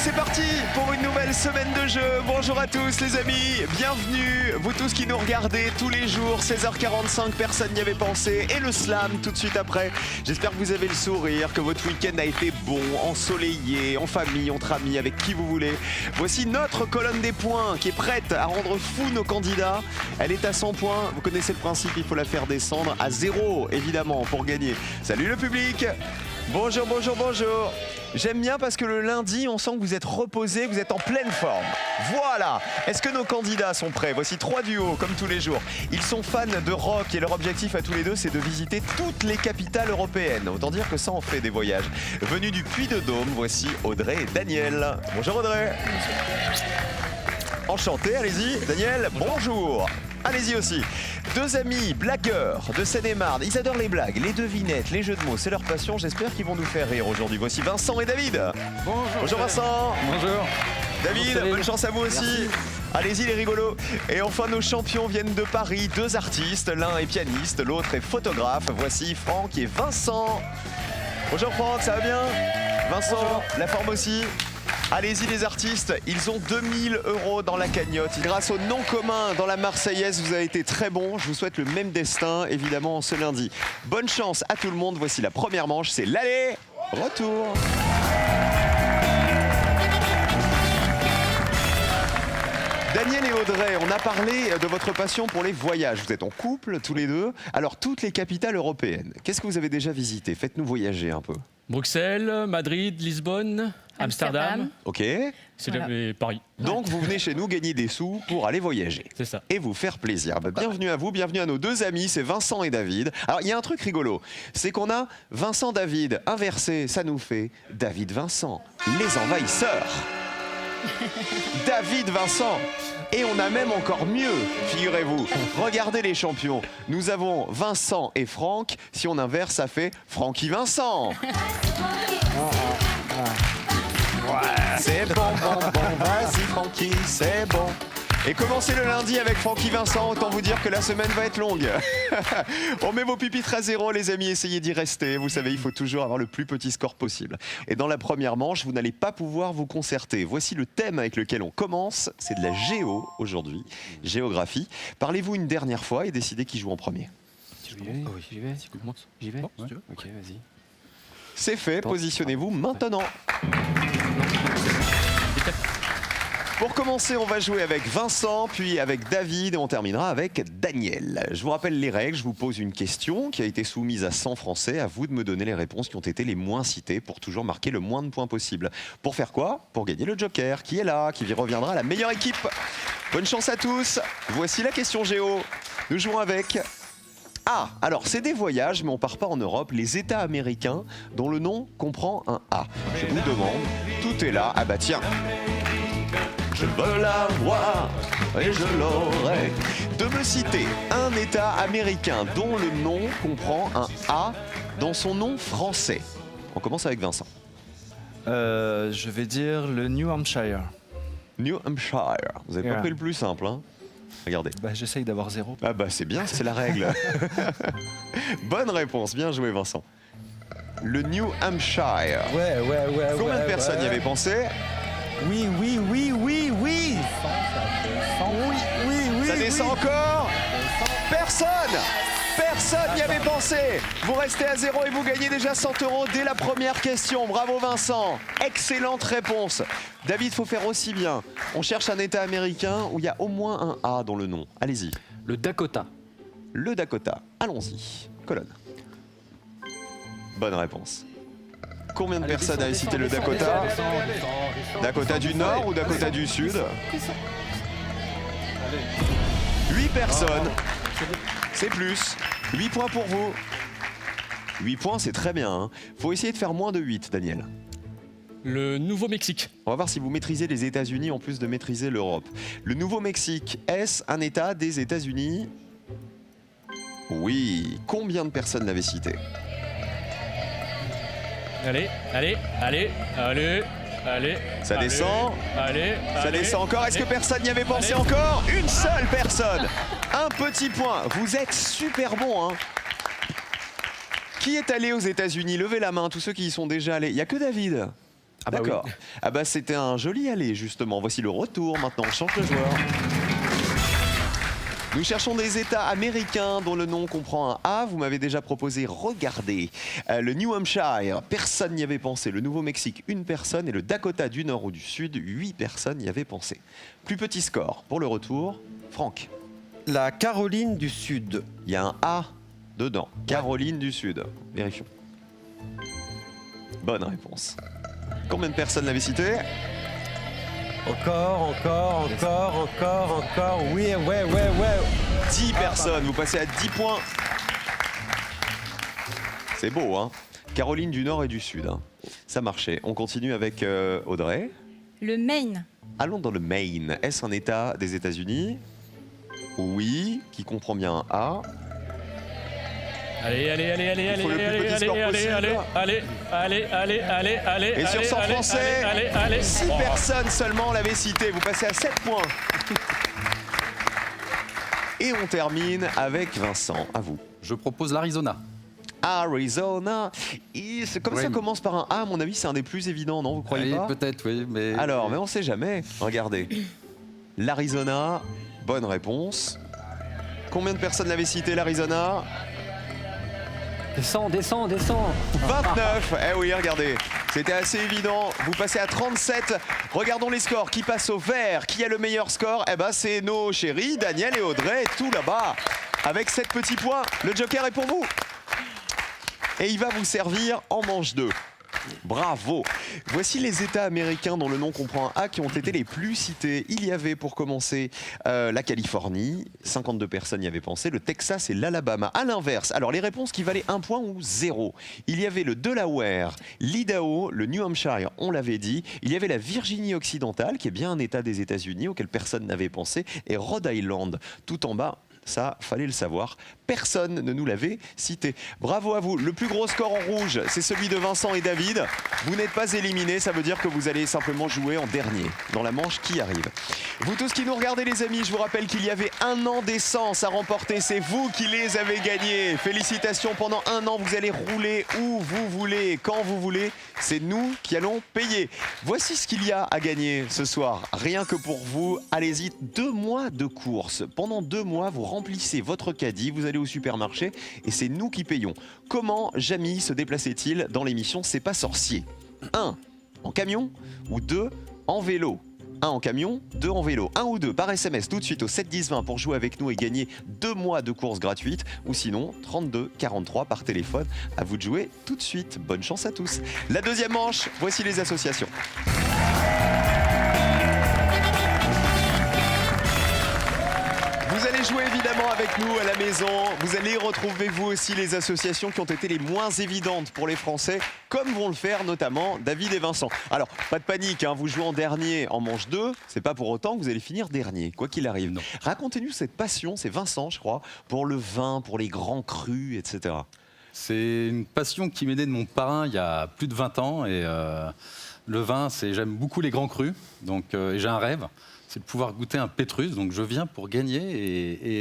c'est parti pour une nouvelle semaine de jeu. Bonjour à tous les amis, bienvenue, vous tous qui nous regardez tous les jours, 16h45, personne n'y avait pensé, et le slam tout de suite après. J'espère que vous avez le sourire, que votre week-end a été bon, ensoleillé, en famille, entre amis, avec qui vous voulez. Voici notre colonne des points qui est prête à rendre fous nos candidats. Elle est à 100 points, vous connaissez le principe, il faut la faire descendre à 0 évidemment pour gagner. Salut le public. Bonjour, bonjour, bonjour. J'aime bien parce que le lundi, on sent que vous êtes reposés, vous êtes en pleine forme. Voilà. Est-ce que nos candidats sont prêts? Voici 3 duos, comme tous les jours. Ils sont fans de rock et leur objectif à tous les deux, c'est de visiter toutes les capitales européennes. Autant dire que ça en fait des voyages. Venus du Puy-de-Dôme, voici Audrey et Daniel. Bonjour Audrey. Enchanté, allez-y. Daniel, bonjour. Allez-y aussi. Deux amis blagueurs de Seine-et-Marne. Ils adorent les blagues, les devinettes, les jeux de mots. C'est leur passion. J'espère qu'ils vont nous faire rire aujourd'hui. Voici Vincent et David. Bonjour. Bonjour Vincent. Bonjour. David, bonne chance à vous aussi. Allez-y les rigolos. Et enfin, nos champions viennent de Paris. Deux artistes. L'un est pianiste, l'autre est photographe. Voici Franck et Vincent. Bonjour Franck, ça va bien? Vincent, bonjour. La forme aussi? Allez-y les artistes, ils ont 2000 € dans la cagnotte. Grâce au nom commun dans la Marseillaise, vous avez été très bons. Je vous souhaite le même destin, évidemment, ce lundi. Bonne chance à tout le monde. Voici la première manche, c'est l'aller-retour. Daniel et Audrey, on a parlé de votre passion pour les voyages. Vous êtes en couple, tous les deux. Alors, toutes les capitales européennes, qu'est-ce que vous avez déjà visité? Faites-nous voyager un peu. Bruxelles, Madrid, Lisbonne, Amsterdam. Ok. C'est voilà. Paris. Donc vous venez chez nous gagner des sous pour aller voyager. C'est ça. Et vous faire plaisir. Bah, bienvenue à vous, bienvenue à nos deux amis, c'est Vincent et David. Alors il y a un truc rigolo, c'est qu'on a Vincent-David inversé, ça nous fait David-Vincent, les envahisseurs. David-Vincent. Et on a même encore mieux, figurez-vous. Regardez les champions. Nous avons Vincent et Franck. Si on inverse, ça fait Francky-Vincent. C'est bon, vas-y Francky, c'est bon. Et commencez le lundi avec Francky Vincent, autant vous dire que la semaine va être longue. On met vos pupitres à 0 les amis, essayez d'y rester. Vous savez, il faut toujours avoir le plus petit score possible. Et dans la première manche, vous n'allez pas pouvoir vous concerter. Voici le thème avec lequel on commence, c'est de la géo aujourd'hui, géographie. Parlez-vous une dernière fois et décidez qui joue en premier. J'y vais. J'y vais. Bon, si tu veux. Ok, vas-y. C'est fait, positionnez-vous maintenant. Pour commencer, on va jouer avec Vincent, puis avec David et on terminera avec Daniel. Je vous rappelle les règles, je vous pose une question qui a été soumise à 100 Français. À vous de me donner les réponses qui ont été les moins citées pour toujours marquer le moins de points possible. Pour faire quoi? Pour gagner le Joker qui est là, qui reviendra à la meilleure équipe. Bonne chance à tous. Voici la question géo. Nous jouons avec... Ah, alors c'est des voyages, mais on part pas en Europe, les États américains dont le nom comprend un A. Je vous demande, tout est là. Ah bah tiens. Je veux la voir et je l'aurai. De me citer un État américain dont le nom comprend un A dans son nom français. On commence avec Vincent. Je vais dire le New Hampshire. New Hampshire. Vous avez pas pris le plus simple, hein? Regardez. Bah, j'essaye d'avoir 0. Ah bah c'est bien, c'est la règle. Bonne réponse, bien joué Vincent. Le New Hampshire. Ouais. Combien de personnes y avaient pensé? Oui. Ça descend encore? Personne n'y avait pensé. Vous restez à 0 et vous gagnez déjà 100 € dès la première question. Bravo Vincent. Excellente réponse. David, faut faire aussi bien. On cherche un État américain où il y a au moins un A dans le nom. Allez-y. Le Dakota. Le Dakota. Allons-y. Colonne. Bonne réponse. Combien de personnes avaient cité le Dakota? Dakota du Nord ou Dakota du Sud? 8 personnes. C'est plus. 8 points pour vous. 8 points, c'est très bien. Hein. Faut essayer de faire moins de 8, Daniel. Le Nouveau-Mexique. On va voir si vous maîtrisez les États-Unis en plus de maîtriser l'Europe. Le Nouveau-Mexique, est-ce un État des États-Unis? Oui. Combien de personnes l'avaient cité? Allez. Ça descend. Ça descend encore. Est-ce que personne n'y avait pensé Allez. encore? Une seule personne. Un petit point. Vous êtes super bon, hein. Qui est allé aux États-Unis? Levez la main, tous ceux qui y sont déjà allés. Il n'y a que David. Ah bah D'accord. oui. Ah bah c'était un joli aller justement. Voici le retour maintenant. On change de joueur. Nous cherchons des États américains dont le nom comprend un A. Vous m'avez déjà proposé, regardez, le New Hampshire, personne n'y avait pensé. Le Nouveau-Mexique, une personne. Et le Dakota du Nord ou du Sud, 8 personnes y avaient pensé. Plus petit score pour le retour. Franck, La Caroline du Sud. il y a un A dedans. Caroline du Sud. Vérifions. Bonne réponse. Combien de personnes l'avaient cité? Encore. Oui, ouais. 10 personnes, vous passez à 10 points. C'est beau, hein? Caroline du Nord et du Sud. Hein. Ça marchait. On continue avec Audrey. Le Maine. Allons dans le Maine. Est-ce un État des États-Unis? Oui, qui comprend bien un A. Allez. Il faut le plus petit score possible. Et sur 100 Français, 6 personnes seulement l'avaient cité. Vous passez à 7 points. Et on termine avec Vincent. À vous. Je propose l'Arizona. Arizona. Et comme ça commence par un A, à mon avis, c'est un des plus évidents, non? Vous croyez pas? Peut-être, oui, mais... Alors, mais on sait jamais. Regardez. L'Arizona, bonne réponse. Combien de personnes l'avaient cité, l'Arizona? Descends. 29. Eh oui, regardez. C'était assez évident. Vous passez à 37. Regardons les scores. Qui passe au vert? Qui a le meilleur score? Eh ben, c'est nos chéris, Daniel et Audrey, tout là-bas. Avec 7 petits points. Le joker est pour vous. Et il va vous servir en manche 2. Bravo. Voici les États américains dont le nom comprend un A qui ont été les plus cités. Il y avait pour commencer la Californie, 52 personnes y avaient pensé, le Texas et l'Alabama. À l'inverse, alors les réponses qui valaient 1 point ou 0. Il y avait le Delaware, l'Idaho, le New Hampshire, on l'avait dit. Il y avait la Virginie occidentale, qui est bien un État des États-Unis auquel personne n'avait pensé, et Rhode Island, tout en bas. Ça, fallait le savoir. Personne ne nous l'avait cité. Bravo à vous. Le plus gros score en rouge, c'est celui de Vincent et David. Vous n'êtes pas éliminés, ça veut dire que vous allez simplement jouer en dernier, dans la manche qui arrive. Vous tous qui nous regardez, les amis, je vous rappelle qu'il y avait 1 an d'essence à remporter. C'est vous qui les avez gagnés. Félicitations, pendant 1 an, vous allez rouler où vous voulez, quand vous voulez. C'est nous qui allons payer. Voici ce qu'il y a à gagner ce soir. Rien que pour vous, allez-y, 2 mois de course. Pendant 2 mois, vous remplissez votre caddie, vous allez au supermarché et c'est nous qui payons. Comment Jamy se déplaçait-il dans l'émission C'est pas sorcier? 1 en camion ou 2 en vélo? 1 en camion, 2 en vélo. 1 ou 2 par SMS tout de suite au 7 10 20 pour jouer avec nous et gagner 2 mois de course gratuite. Ou sinon 32 43 par téléphone. À vous de jouer tout de suite. Bonne chance à tous. La deuxième manche, voici les associations. Vous allez jouer évidemment avec nous à la maison. Vous allez retrouver vous aussi les associations qui ont été les moins évidentes pour les Français, comme vont le faire notamment David et Vincent. Alors, pas de panique, hein, vous jouez en dernier en manche 2, c'est pas pour autant que vous allez finir dernier, quoi qu'il arrive. Non. Racontez-nous cette passion, c'est Vincent je crois, pour le vin, pour les grands crus, etc. C'est une passion qui m'est née de mon parrain il y a plus de 20 ans. Et le vin, j'aime beaucoup les grands crus. Donc j'ai un rêve, c'est de pouvoir goûter un Pétrus. Donc je viens pour gagner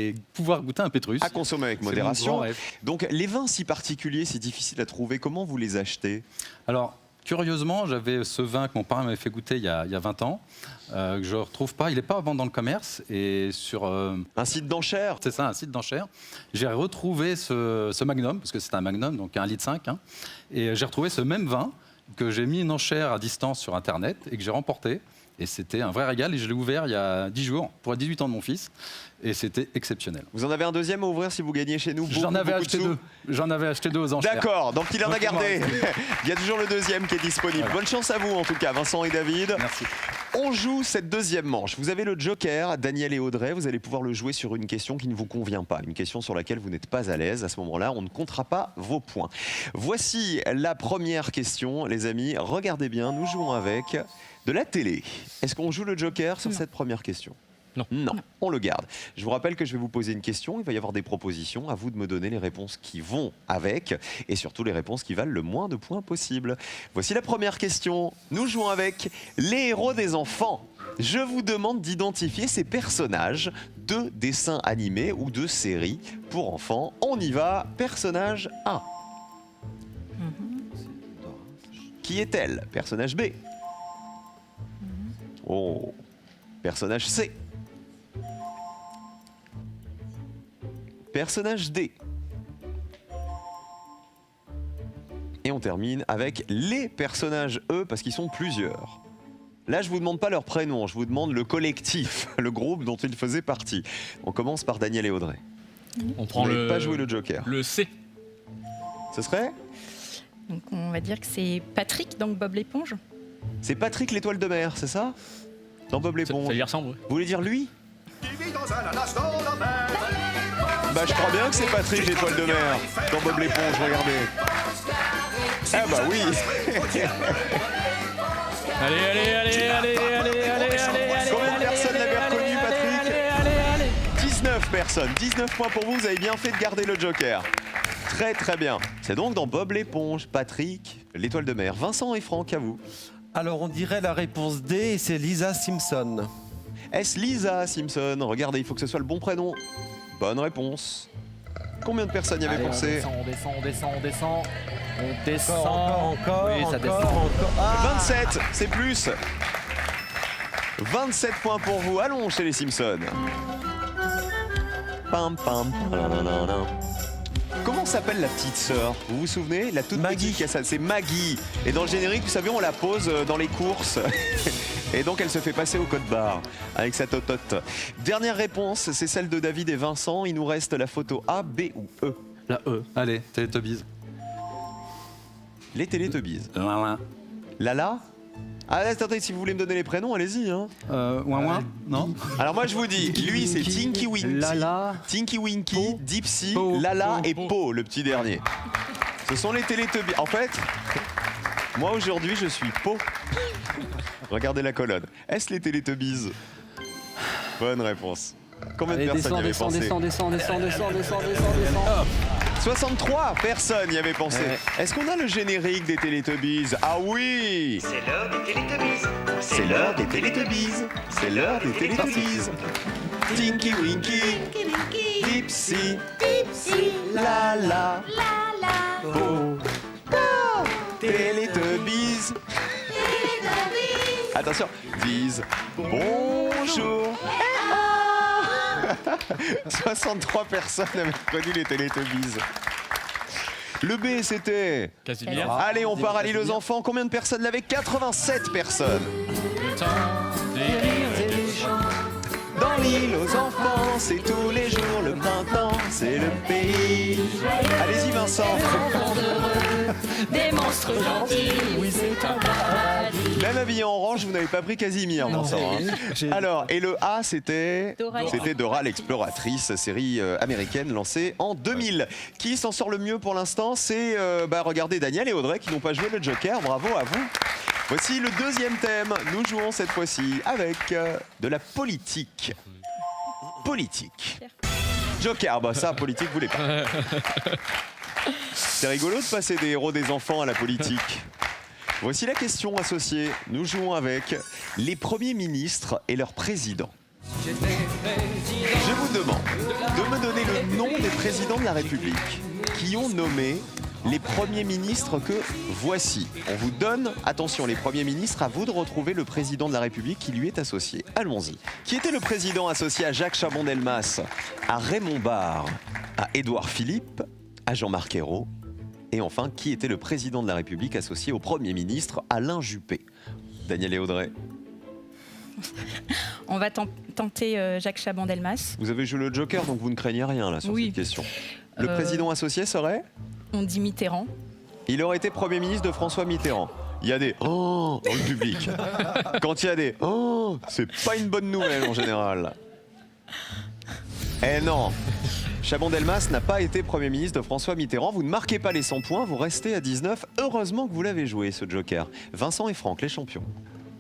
et pouvoir goûter un Pétrus. À consommer avec C'est mon modération. grand rêve. Donc les vins si particuliers, si difficiles à trouver, comment vous les achetez? Alors, curieusement, j'avais ce vin que mon parrain m'avait fait goûter il y a 20 ans, que je ne retrouve pas. Il n'est pas à vendre dans le commerce. Et sur... Un site d'enchères? C'est ça, un site d'enchères. J'ai retrouvé ce Magnum, parce que c'est un Magnum, donc 1,5 litre. Hein, et j'ai retrouvé ce même vin que j'ai mis une enchère à distance sur Internet et que j'ai remporté. Et c'était un vrai régal. Et je l'ai ouvert il y a 10 jours pour les 18 ans de mon fils. Et c'était exceptionnel. Vous en avez un deuxième à ouvrir si vous gagnez chez nous? J'en avais acheté deux. J'en avais acheté 2 aux enchères. D'accord, donc il en a gardé. Il y a toujours le deuxième qui est disponible. Voilà. Bonne chance à vous en tout cas, Vincent et David. Merci. On joue cette deuxième manche. Vous avez le joker, Daniel et Audrey. Vous allez pouvoir le jouer sur une question qui ne vous convient pas, une question sur laquelle vous n'êtes pas à l'aise. À ce moment-là, on ne comptera pas vos points. Voici la première question, les amis. Regardez bien, nous jouons avec de la télé. Est-ce qu'on joue le joker sur cette première question? Non, on le garde. Je vous rappelle que je vais vous poser une question, il va y avoir des propositions, à vous de me donner les réponses qui vont avec et surtout les réponses qui valent le moins de points possible. Voici la première question, nous jouons avec les héros des enfants. Je vous demande d'identifier ces personnages de dessins animés ou de séries pour enfants. On y va, personnage A. Qui est-elle? Personnage B. Oh. Personnage C. Personnage D. Et on termine avec les personnages E, parce qu'ils sont plusieurs. Là, je vous demande pas leur prénom, je vous demande le collectif, le groupe dont ils faisaient partie. On commence par Daniel et Audrey. On prend Vous n'avez le, pas joué le Joker. le C. Ce serait? Donc on va dire que c'est Patrick, donc Bob l'éponge. C'est Patrick l'étoile de mer, c'est ça? Dans Bob Ça l'éponge. y ressemble. Ouais. Vous voulez dire lui? Bah je crois bien que c'est Patrick l'étoile de mer dans Bob l'éponge, regardez. Ah bah oui. Allez. Combien de personnes l'avaient reconnu, Patrick? 19 personnes, 19 points pour vous, vous avez bien fait de garder le Joker. Très très bien. C'est donc dans Bob l'éponge, Patrick, l'étoile de mer. Vincent et Franck, à vous. Alors on dirait la réponse D et c'est Lisa Simpson. Est-ce Lisa Simpson? Regardez, il faut que ce soit le bon prénom. Bonne réponse. Combien de personnes y avaient Allez, pensé? on descend. On descend. Encore, Oui, ça descend. encore. Ah 27, c'est plus. 27 points pour vous. Allons chez les Simpsons. Pam pam. Nanana. Comment s'appelle la petite sœur? Vous vous souvenez? La toute Maggie. petite, c'est Maggie. Et dans le générique, vous savez, on la pose dans les courses. Et donc, elle se fait passer au code barre avec sa totote. Dernière réponse, c'est celle de David et Vincent. Il nous reste la photo A, B ou E. La E. Allez, Teletubbies. Les Télétubbies. Ouin Lala? Ah, attendez, si vous voulez me donner les prénoms, allez-y. Hein. ouin. Non. Alors moi, je vous dis, lui, c'est Tinky Winky. Lala. Tinky Winky, Dipsy, Po, Lala Po, et Po. Po, le petit dernier. Ce sont les Télétubbies. En fait, moi aujourd'hui, je suis Po. Regardez la colonne. Est-ce les Télétubbies? Bonne réponse. Combien de Allez, personnes y avaient descends. pensé? 63 personnes y avaient pensé. Est-ce qu'on a le générique des Télétubbies? Ah oui! C'est l'heure des Télétubbies. C'est l'heure des Télétubbies. C'est l'heure des Télétubbies. Tinky Winky, Dipsy, Lala, Po, Télétubbies. Attention, disent bonjour. 63 personnes avaient connu les Télétubbies. Le B, c'était... Casimir. Allez, on part à l'île aux enfants. Combien de personnes l'avaient? 87 personnes. Le temps des rires et des chants. Dans l'île aux enfants, c'est tous les jours le printemps, c'est le pays. Allez-y Vincent. Des monstres gentils, oui c'est un paradis. Même habillé en orange, vous n'avez pas pris Casimir, Vincent. Hein. Alors, et le A, c'était Dora l'exploratrice, série américaine lancée en 2000. Qui s'en sort le mieux pour l'instant? C'est, regardez, Daniel et Audrey qui n'ont pas joué le Joker. Bravo à vous. Voici le deuxième thème. Nous jouons cette fois-ci avec de la politique. Politique. Joker, bah ça, politique, vous voulez pas. C'est rigolo de passer des héros des enfants à la politique. Voici la question associée. Nous jouons avec les premiers ministres et leurs présidents. Je vous demande de me donner le nom des présidents de la République qui ont nommé les premiers ministres que voici. On vous donne, attention les premiers ministres, à vous de retrouver le président de la République qui lui est associé. Allons-y. Qui était le président associé à Jacques Chaban-Delmas, à Raymond Barre, à Édouard Philippe, à Jean-Marc Ayrault, et enfin, qui était le président de la République associé au Premier ministre Alain Juppé? Daniel et Audrey. On va tenter Jacques Chaban-Delmas. Vous avez joué le Joker, donc vous ne craignez rien là sur Oui. cette question. Le président associé serait? On dit Mitterrand. Il aurait été Premier ministre de François Mitterrand. Il y a des oh dans le public. Quand il y a des oh, c'est pas une bonne nouvelle en général. Eh non, Chaban-Delmas n'a pas été Premier ministre de François Mitterrand. Vous ne marquez pas les 100 points, vous restez à 19. Heureusement que vous l'avez joué, ce Joker. Vincent et Franck, les champions.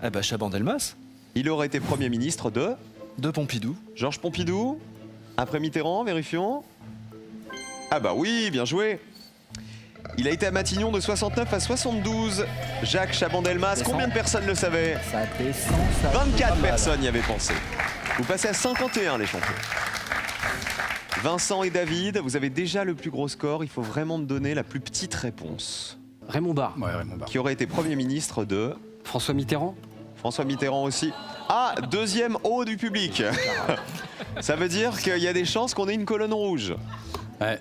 Eh ben, Chaban-Delmas, Il aurait été Premier ministre de de Pompidou. Georges Pompidou. Après Mitterrand, vérifions. Ah bah oui, bien joué. Il a été à Matignon de 69 à 72. Jacques Chaban-Delmas, combien de personnes le savaient? Ça descend, ça 24 personnes y avaient pensé. Vous passez à 51 les champions. Vincent et David, vous avez déjà le plus gros score. Il faut vraiment me donner la plus petite réponse. Raymond Barre. Ouais, Raymond Barre. Qui aurait été Premier ministre de François Mitterrand. François Mitterrand aussi. Ah, deuxième haut du public. Ça veut dire qu'il y a des chances qu'on ait une colonne rouge. Ouais.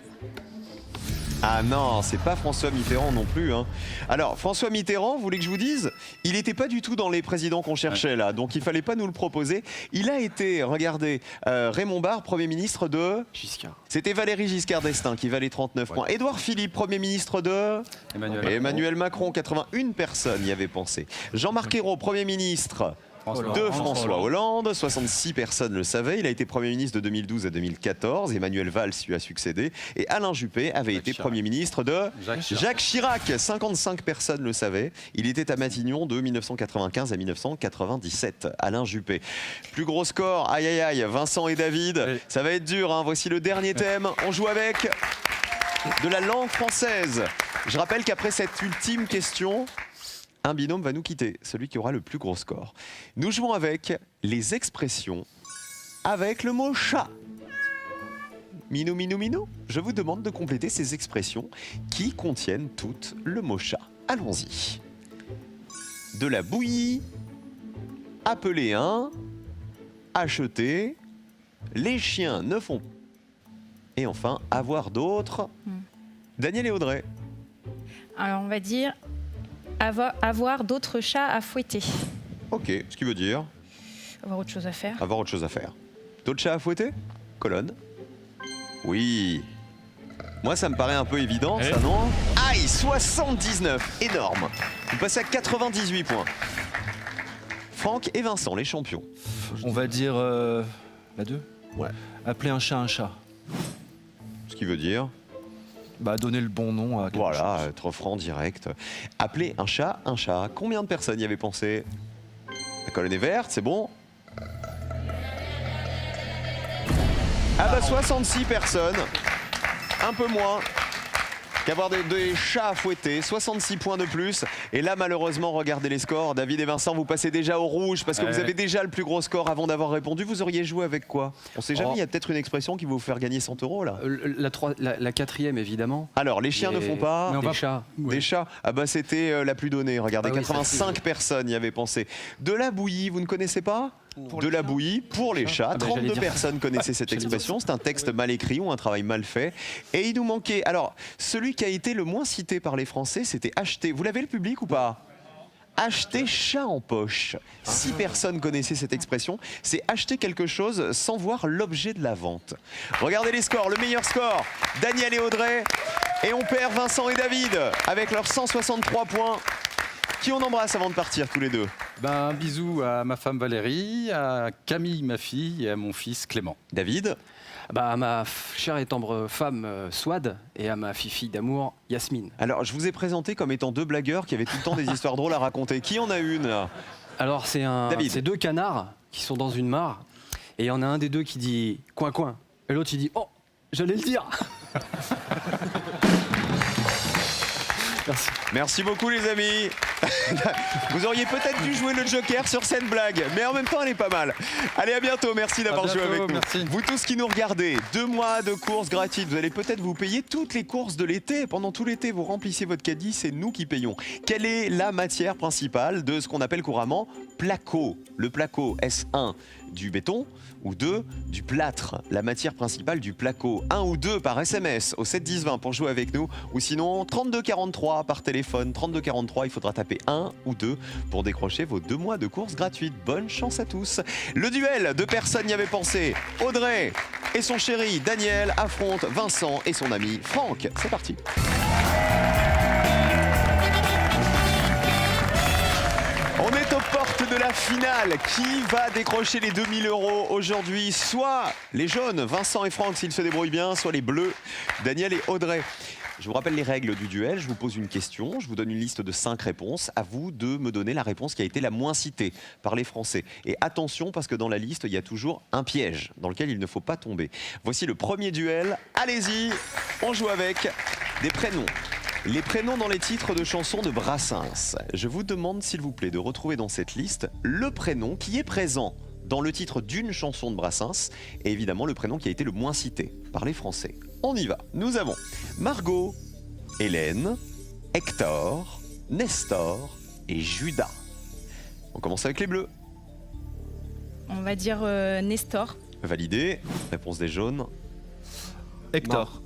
Ah non, c'est pas François Mitterrand non plus. Hein. Alors, François Mitterrand, vous voulez que je vous dise, il n'était pas du tout dans les présidents qu'on cherchait là, donc il fallait pas nous le proposer. Il a été, regardez, Raymond Barre, Premier ministre de... Giscard. C'était Valéry Giscard d'Estaing qui valait 39 points. Édouard Philippe, Premier ministre de... Emmanuel Macron, 81 personnes y avaient pensé. Jean-Marc Ayrault, Premier ministre... de François Hollande, 66 personnes le savaient. Il a été Premier ministre de 2012 à 2014. Emmanuel Valls lui a succédé. Et Alain Juppé avait été Chirac. Premier ministre de Jacques Chirac. Jacques Chirac. 55 personnes le savaient. Il était à Matignon de 1995 à 1997. Alain Juppé. Plus gros score, aïe aïe aïe, Vincent et David. Oui. Ça va être dur, hein. Voici le dernier thème. On joue avec de la langue française. Je rappelle qu'après cette ultime question, un binôme va nous quitter, celui qui aura le plus gros score. Nous jouons avec les expressions avec le mot chat. Minou, minou, minou, je vous demande de compléter ces expressions qui contiennent toutes le mot chat. Allons-y. De la bouillie, appeler un, acheter, les chiens ne font... Et enfin, avoir d'autres. Daniel et Audrey. Alors on va dire avoir d'autres chats à fouetter. Ok, ce qui veut dire Avoir autre chose à faire. avoir autre chose à faire. D'autres chats à fouetter? Colonne. Oui. Moi, ça me paraît un peu évident, ça, non? Aïe, 79, énorme. Vous passez à 98 points. Franck et Vincent, les champions. On va dire la 2. Ouais. Appeler un chat. Ce qui veut dire, Bah, donner le bon nom à quelque voilà, chose. être franc, direct. Appeler un chat, un chat. Combien de personnes y avaient pensé? La colonne est verte, c'est bon? Ah bah 66 personnes. Un peu moins qu'avoir des chats à fouetter. 66 points de plus. Et là, malheureusement, regardez les scores. David et Vincent, vous passez déjà au rouge parce que vous avez déjà le plus gros score avant d'avoir répondu. Vous auriez joué avec quoi? On sait jamais, il y a peut-être une expression qui va vous faire gagner 100 € là. La quatrième, évidemment. Alors, les chiens ne font pas. Mais on Des va- chats. Des chats. Ah bah c'était la plus donnée. Regardez, Ah oui, ça, 85 personnes y avaient pensé. De la bouillie, vous ne connaissez pas? De la bouillie pour les chats. Ah bah, j'allais 32 dire. personnes connaissaient cette J'allais dire expression. C'est un texte mal écrit ou un travail mal fait. Et il nous manquait. Alors, celui qui a été le moins cité par les Français, c'était acheter. Vous l'avez le public ou pas? Acheter chat en poche. 6 personnes connaissaient cette expression. C'est acheter quelque chose sans voir l'objet de la vente. Regardez les scores. Le meilleur score, Daniel et Audrey. Et on perd Vincent et David avec leurs 163 points. Qui on embrasse avant de partir tous les deux? Ben, un bisou à ma femme Valérie, à Camille, ma fille, et à mon fils Clément. David? Bah, à ma chère et tendre femme Swad et à ma fille d'amour Yasmine. Alors, je vous ai présenté comme étant deux blagueurs qui avaient tout le temps des histoires drôles à raconter. Qui en a une là? Alors David. c'est deux canards qui sont dans une mare et il y en a un des deux qui dit coin coin et l'autre il dit oh j'allais le dire. Merci. Merci beaucoup les amis. Vous auriez peut-être dû jouer le Joker sur cette blague, mais en même temps elle est pas mal. Allez, à bientôt, merci d'avoir joué bientôt, avec nous. merci. Vous tous qui nous regardez, 2 mois de courses gratuites, vous allez peut-être vous payer toutes les courses de l'été. Pendant tout l'été, vous remplissez votre caddie, c'est nous qui payons. Quelle est la matière principale de ce qu'on appelle couramment placo? Le placo, est-ce 1 du béton ou 2 du plâtre? La matière principale du placo, 1 ou 2 par SMS au 7 10 20 pour jouer avec nous, ou sinon 32 43 par téléphone. 32 43, il faudra taper 1 ou 2 pour décrocher vos 2 mois de courses gratuites. Bonne chance à tous. Le duel de personnes y avaient pensé. Audrey et son chéri Daniel affrontent Vincent et son ami Franck. C'est parti. On est aux portes de la finale. Qui va décrocher les 2000 € aujourd'hui? Soit les jaunes, Vincent et Franck s'ils se débrouillent bien, soit les bleus, Daniel et Audrey. Je vous rappelle les règles du duel. Je vous pose une question, je vous donne une liste de 5 réponses. À vous de me donner la réponse qui a été la moins citée par les Français. Et attention, parce que dans la liste, il y a toujours un piège dans lequel il ne faut pas tomber. Voici le premier duel. Allez-y, on joue avec des prénoms. Les prénoms dans les titres de chansons de Brassens. Je vous demande, s'il vous plaît, de retrouver dans cette liste le prénom qui est présent dans le titre d'une chanson de Brassens et évidemment le prénom qui a été le moins cité par les Français. On y va. Nous avons Margot, Hélène, Hector, Nestor et Judas. On commence avec les bleus. On va dire Nestor. Validé. Réponse des jaunes. Hector.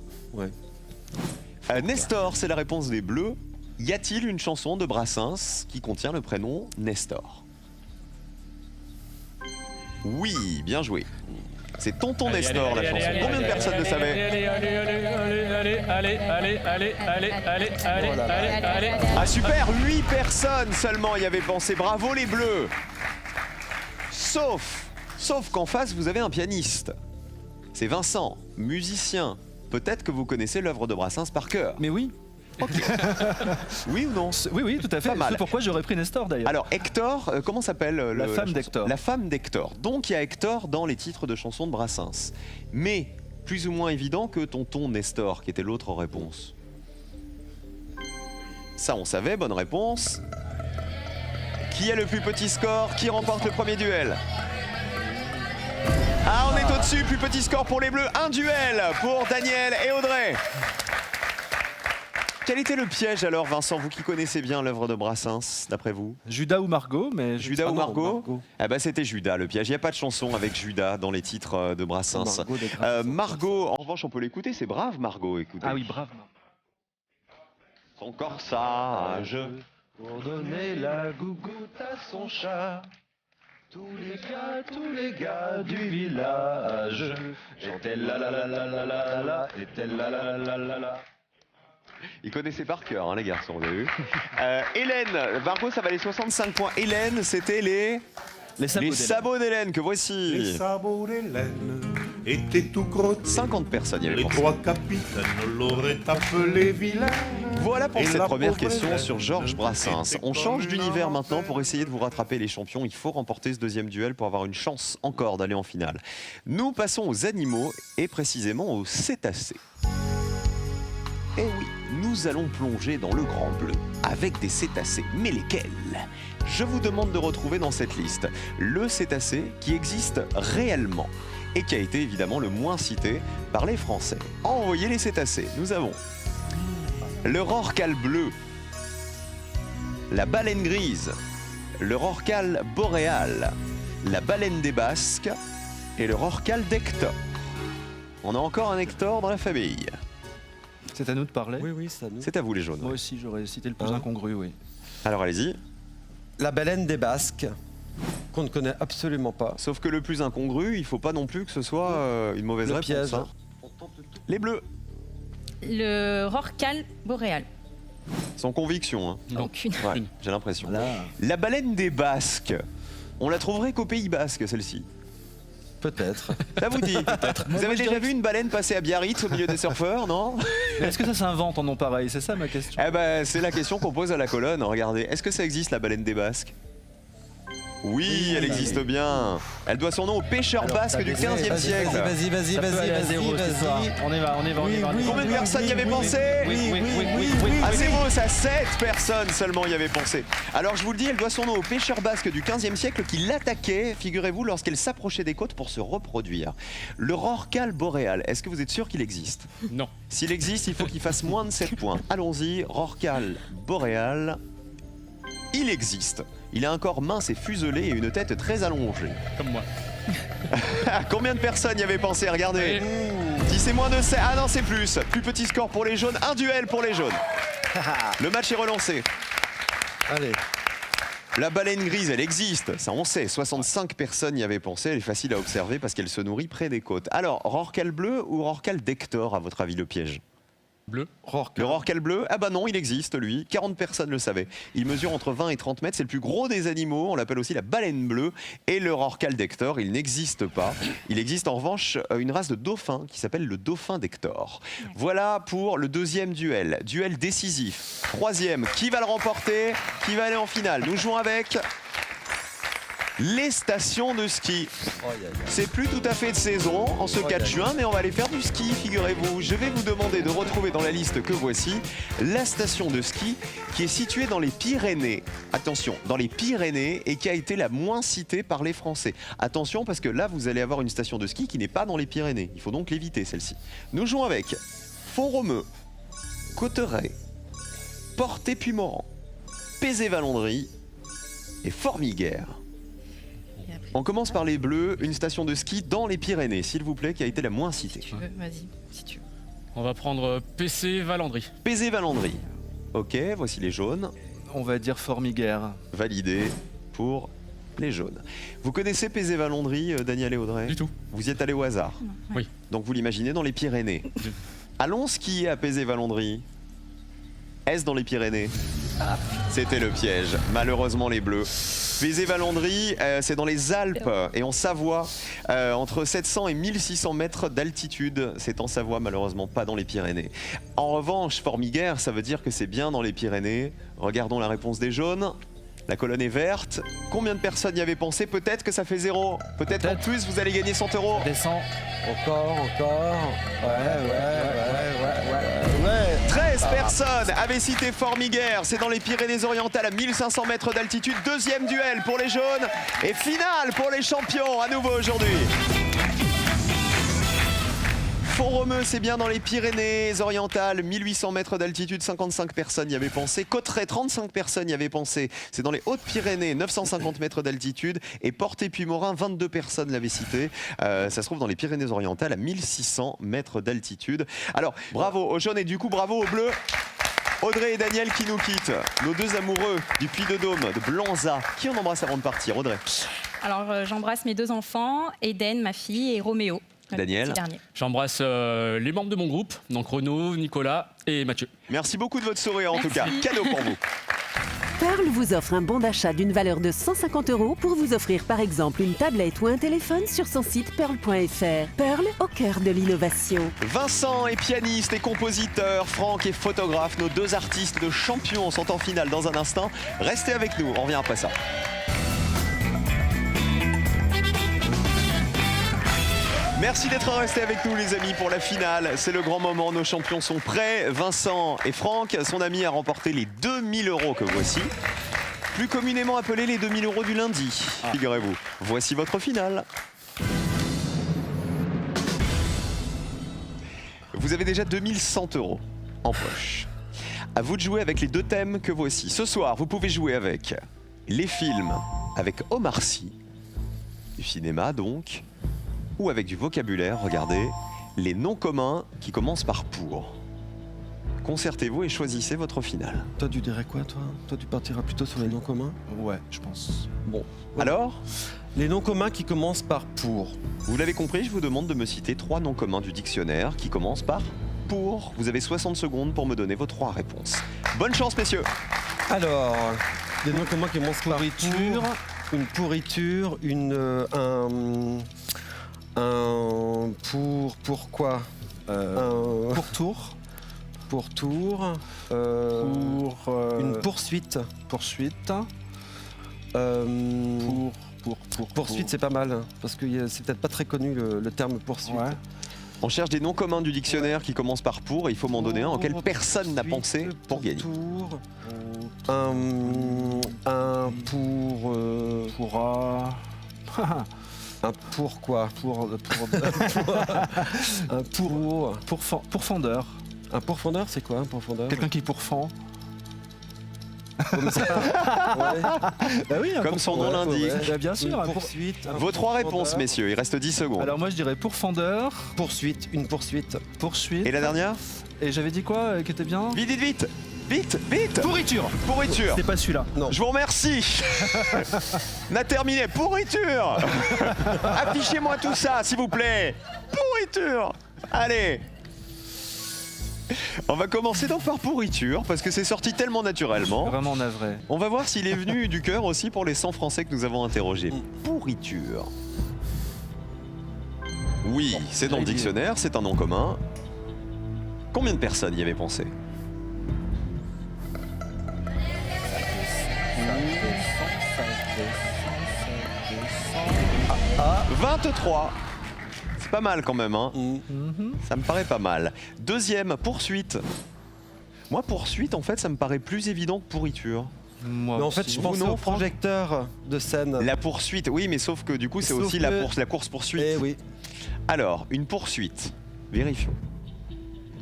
Nestor, c'est la réponse des bleus. Y a-t-il une chanson de Brassens qui contient le prénom Nestor? Oui, bien joué. C'est Tonton Nestor la chanson. Combien de personnes le savaient? Ah super, 8 personnes seulement y avaient pensé. Bravo les bleus. Sauf qu'en face vous avez un pianiste. C'est Vincent, musicien. Peut-être que vous connaissez l'œuvre de Brassens par cœur. Mais oui. Oui ou non? Oui, tout à fait. Pas mal. C'est pourquoi j'aurais pris Nestor d'ailleurs. Alors Hector, comment s'appelle La femme d'Hector. La femme d'Hector. Donc il y a Hector dans les titres de chansons de Brassens. Mais plus ou moins évident que Tonton Nestor, qui était l'autre réponse. Ça on savait, bonne réponse. Qui a le plus petit score? Qui remporte le premier duel? Ah, on est au-dessus, plus petit score pour les bleus. Un duel pour Daniel et Audrey. Quel était le piège alors, Vincent, vous qui connaissez bien l'œuvre de Brassens, d'après vous? Judas ou Margot, mais Judas ou non, Margot? Ah bah c'était Judas le piège. Il n'y a pas de chanson avec Judas dans les titres de Brassens. Margot, en revanche, on peut l'écouter. C'est brave, Margot. Écoutez. Ah oui, brave. Son corsage. Pour donner la gougoute à son chat. Tous les gars du village étaient là la la la la la la, étaient là la la la la. Ils connaissaient par cœur, hein, les garçons, vous avez vu. Hélène, Margot, ça valait 65 points. Hélène, c'était les sabots d'Hélène que voici. Les sabots d'Hélène étaient tout crottés. 50 personnes y avaient Les pensé. 3 capitaines l'auraient appelé vilaine. Voilà pour Et cette la première pauvre question Hélène sur Georges Brassens. était On change comme d'univers une maintenant pour antenne. essayer de vous rattraper les champions. Il faut remporter ce deuxième duel pour avoir une chance encore d'aller en finale. Nous passons aux animaux et précisément aux cétacés. Eh oui, nous allons plonger dans le grand bleu avec des cétacés. Mais lesquels? Je vous demande de retrouver dans cette liste le cétacé qui existe réellement et qui a été évidemment le moins cité par les Français. Envoyez les cétacés. Nous avons le rorqual bleu, la baleine grise, le rorqual boréal, la baleine des Basques et le rorqual d'Hector. On a encore un Hector dans la famille. C'est à nous de parler. Oui, c'est à nous. C'est à vous les jaunes. Moi aussi, j'aurais cité le plus Hein incongru, oui. Alors allez-y. La baleine des Basques, qu'on ne connaît absolument pas. Sauf que le plus incongru, il faut pas non plus que ce soit une mauvaise Le réponse. piège. Hein. Les bleus, Le rorqual boréal. sans conviction. Hein. Non. Aucune. Ouais, j'ai l'impression. Voilà. La baleine des Basques, on la trouverait qu'au Pays Basque, celle-ci. Peut-être. Ça vous dit peut-être. Vous avez déjà vu une baleine passer à Biarritz au milieu des surfeurs, non? Mais est-ce que ça s'invente en nom pareil? C'est ça ma question. Eh ben, c'est la question qu'on pose à la colonne. Regardez, est-ce que ça existe la baleine des Basques? Oui, elle existe bien. Elle doit son nom aux pêcheurs basques du 15e siècle. Vas-y, Ça peut aller à zéro, cette histoire. On y va. Combien de personnes y avaient pensé? Ah c'est beau, ça 7 personnes seulement y avaient pensé. Alors je vous le dis, elle doit son nom aux pêcheurs basques du 15e siècle qui l'attaquaient, figurez-vous, lorsqu'elle s'approchait des côtes pour se reproduire. Le rorqual boréal, est-ce que vous êtes sûr qu'il existe? Non, S'il existe, il faut qu'il fasse moins de 7 points. Allons-y, rorqual boréal. Il existe. Il a un corps mince et fuselé et une tête très allongée. comme moi. Combien de personnes y avaient pensé? Regardez. Si c'est moins de 7... Ah non, c'est plus. Plus petit score pour les jaunes. Un duel pour les jaunes. Le match est relancé. Allez. La baleine grise, elle existe. Ça, on sait. 65 personnes y avaient pensé. Elle est facile à observer parce qu'elle se nourrit près des côtes. Alors, rorqual bleu ou rorqual d'Hector, à votre avis, le piège? Bleu. Le rorqual bleu, ah bah non, il existe lui. 40 personnes le savaient. Il mesure entre 20 et 30 mètres. C'est le plus gros des animaux. On l'appelle aussi la baleine bleue. Et le rorqual d'Hector, il n'existe pas. Il existe en revanche une race de dauphins qui s'appelle le dauphin d'Hector. Voilà pour le deuxième duel. Duel décisif. Troisième, qui va le remporter? Qui va aller en finale? Nous jouons avec les stations de ski. C'est plus tout à fait de saison en ce 4 juin, mais on va aller faire du ski, figurez-vous. Je vais vous demander de retrouver dans la liste que voici la station de ski qui est située dans les Pyrénées. Attention, dans les Pyrénées et qui a été la moins citée par les Français. Attention parce que là, vous allez avoir une station de ski qui n'est pas dans les Pyrénées. Il faut donc l'éviter, celle-ci. Nous jouons avec Font-Romeu, Cauterets, Portet-Puymorand, Pézé-Valandry et Formiguères. On commence par les Bleus, une station de ski dans les Pyrénées, s'il vous plaît, qui a été la moins citée. Vas-y, si tu veux. On va prendre PC Valandry. Pézé-Valandry. Ok, voici les jaunes. On va dire Formiguère. Validé pour les jaunes. Vous connaissez Pézé-Valandry, Daniel et Audrey? Du tout. Vous y êtes allé au hasard? Ouais. Oui. Donc vous l'imaginez dans les Pyrénées. Allons skier à Pézé-Valandry. Est-ce dans les Pyrénées? C'était le piège, malheureusement les Bleus. Pézé-Valandry, c'est dans les Alpes et en Savoie, entre 700 et 1600 mètres d'altitude. C'est en Savoie, malheureusement pas dans les Pyrénées. En revanche, Formiguère, ça veut dire que c'est bien dans les Pyrénées. Regardons la réponse des jaunes. La colonne est verte. Combien de personnes y avaient pensé? Peut-être que ça fait 0. Peut-être en plus, vous allez gagner 100 €. Descend. Encore. Ouais. 13 personnes avaient cité Formiguère. C'est dans les Pyrénées-Orientales à 1500 mètres d'altitude. Deuxième duel pour les jaunes. Et finale pour les champions à nouveau aujourd'hui. Font-Romeu, c'est bien dans les Pyrénées-Orientales, 1800 mètres d'altitude, 55 personnes y avaient pensé. Cauterets, 35 personnes y avaient pensé. C'est dans les Hautes-Pyrénées, 950 mètres d'altitude. Et Porte-et-Puy-Morin, 22 personnes l'avaient cité. Ça se trouve dans les Pyrénées-Orientales à 1600 mètres d'altitude. Alors, bravo aux jaunes et du coup, bravo aux bleus. Audrey et Daniel qui nous quittent. Nos deux amoureux du Puy-de-Dôme, de Blanza. Qui on embrasse avant de partir? Audrey. Alors, j'embrasse mes 2 enfants, Eden, ma fille, et Roméo. le Daniel. petit dernier. J'embrasse les membres de mon groupe, donc Renaud, Nicolas et Mathieu. Merci beaucoup de votre sourire en tout cas. Cadeau pour vous. Pearl vous offre un bon d'achat d'une valeur de 150 € pour vous offrir par exemple une tablette ou un téléphone sur son site pearl.fr. Pearl, au cœur de l'innovation. Vincent est pianiste et compositeur, Franck est photographe. Nos deux artistes de champions sont en finale dans un instant. Restez avec nous, on revient après ça. Merci d'être restés avec nous les amis pour la finale. C'est le grand moment, nos champions sont prêts. Vincent et Franck, son ami a remporté les 2000 € que voici. Plus communément appelés les 2000 € du lundi, figurez-vous. Voici votre finale. Vous avez déjà 2100 € en poche. À vous de jouer avec les deux thèmes que voici. Ce soir, vous pouvez jouer avec les films avec Omar Sy, du cinéma donc, ou avec du vocabulaire, regardez, les noms communs qui commencent par pour. Concertez-vous et choisissez votre finale. Toi, tu dirais quoi, toi? Toi, tu partiras plutôt sur les noms communs? Ouais, je pense. Bon. Alors, Les noms communs qui commencent par pour. vous l'avez compris, je vous demande de me citer 3 noms communs du dictionnaire qui commencent par pour. Vous avez 60 secondes pour me donner vos 3 réponses. Bonne chance, messieurs. Alors, des noms communs qui commencent par Pourriture. pour, une pourriture, pour quoi? Pour tour. Pour tour. Une poursuite. Poursuite. Poursuite, c'est pas mal, hein, parce que c'est peut-être pas très connu le terme poursuite. Ouais. On cherche des noms communs du dictionnaire qui commencent par pour et il faut m'en donner un auquel personne n'a pensé pour gagner. Tour. Un pour. Pourra. Un pour quoi? Un pour. Pourfendeur. Un pourfendeur, c'est quoi un pourfendeur? Quelqu'un qui pourfend. Ouais. Bah oui, Comme son nom l'indique. Bah, bien sûr. Une poursuite. Vos 3 réponses, messieurs, il reste 10 secondes. Alors moi je dirais pourfendeur, Poursuite, une poursuite. poursuite. Et la dernière? Et j'avais dit quoi qui était bien? Vite, vite, vite! Vite, vite! Pourriture. Pourriture! C'est pas celui-là. Non. Je vous remercie. On a terminé. Pourriture. Affichez-moi tout ça, s'il vous plaît. Pourriture. Allez. On va commencer donc par pourriture, parce que c'est sorti tellement naturellement. Vraiment navré. On va voir s'il est venu du cœur aussi pour les 100 Français que nous avons interrogés. Pourriture. Oui, c'est dans le dictionnaire, c'est un nom commun. Combien de personnes y avaient pensé? Ah, 23. C'est pas mal quand même, hein. Ça me paraît pas mal. Deuxième, poursuite. Moi, poursuite, en fait, ça me paraît plus évident que pourriture. Moi Mais en fait, aussi. je pensais non, au Franck projecteur de scène. La poursuite, oui, mais sauf que du coup, c'est Sauf aussi que- la course-poursuite. Eh oui. Alors, une poursuite. Vérifions.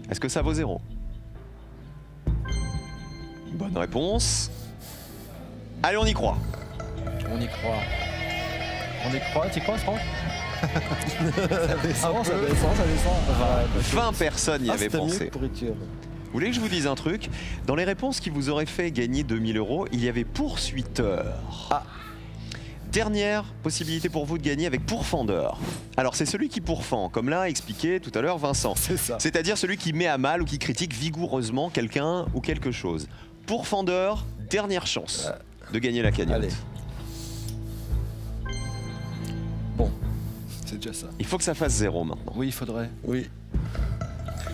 Est-ce que ça vaut 0? Bonne réponse. Allez, on y croit. On y croit. On y croit, tu crois, Franck? Ça descend, ça descend. 20 personnes y avaient c'était mieux pensé. que pourriture. Vous voulez que je vous dise un truc? Dans les réponses qui vous auraient fait gagner 2000 €, il y avait poursuiteur. Ah. Dernière possibilité pour vous de gagner avec pourfendeur. Alors c'est celui qui pourfend, comme l'a expliqué tout à l'heure Vincent. C'est ça. C'est-à-dire celui qui met à mal ou qui critique vigoureusement quelqu'un ou quelque chose. Pourfendeur, dernière chance de gagner la cagnotte. Allez. Bon, c'est déjà ça. Il faut que ça fasse 0 maintenant. Oui, il faudrait. Oui.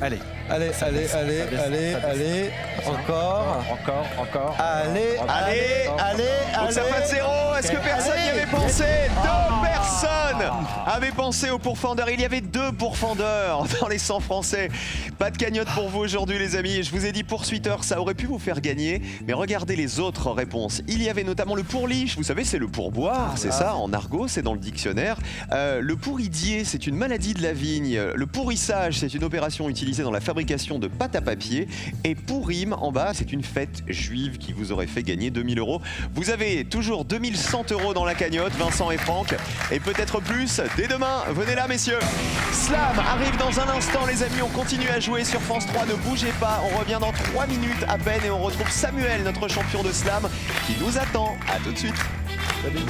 Allez. Allez, allez, descend, allez, ça descend, allez, ça descend. allez. Encore. Encore. Allez, allez, allez, Faut que ça fasse 0. Est-ce que personne n'y avait pensé? 2 personnes avaient pensé au pourfendeur. Il y avait 2 pourfendeurs dans les 100 Français. Pas de cagnotte pour vous aujourd'hui les amis. Je vous ai dit poursuiteur, ça aurait pu vous faire gagner. Mais regardez les autres réponses. Il y avait notamment le pourliche. Vous savez, c'est le pourboire. C'est ça, en argot, c'est dans le dictionnaire. Le pourridier, c'est une maladie de la vigne. Le pourrissage, c'est une opération utilisée dans la fabrication de pâte à papier. Et Pourim, en bas, c'est une fête juive qui vous aurait fait gagner 2000 €. Vous avez toujours 2100 € dans la cagnotte, Vincent et Franck. Et peut-être plus dès demain. Venez là, messieurs. Slam arrive dans un instant, les amis. On continue à jouer sur France 3. Ne bougez pas. On revient dans 3 minutes à peine et on retrouve Samuel, notre champion de slam, qui nous attend. À tout de suite. Salut.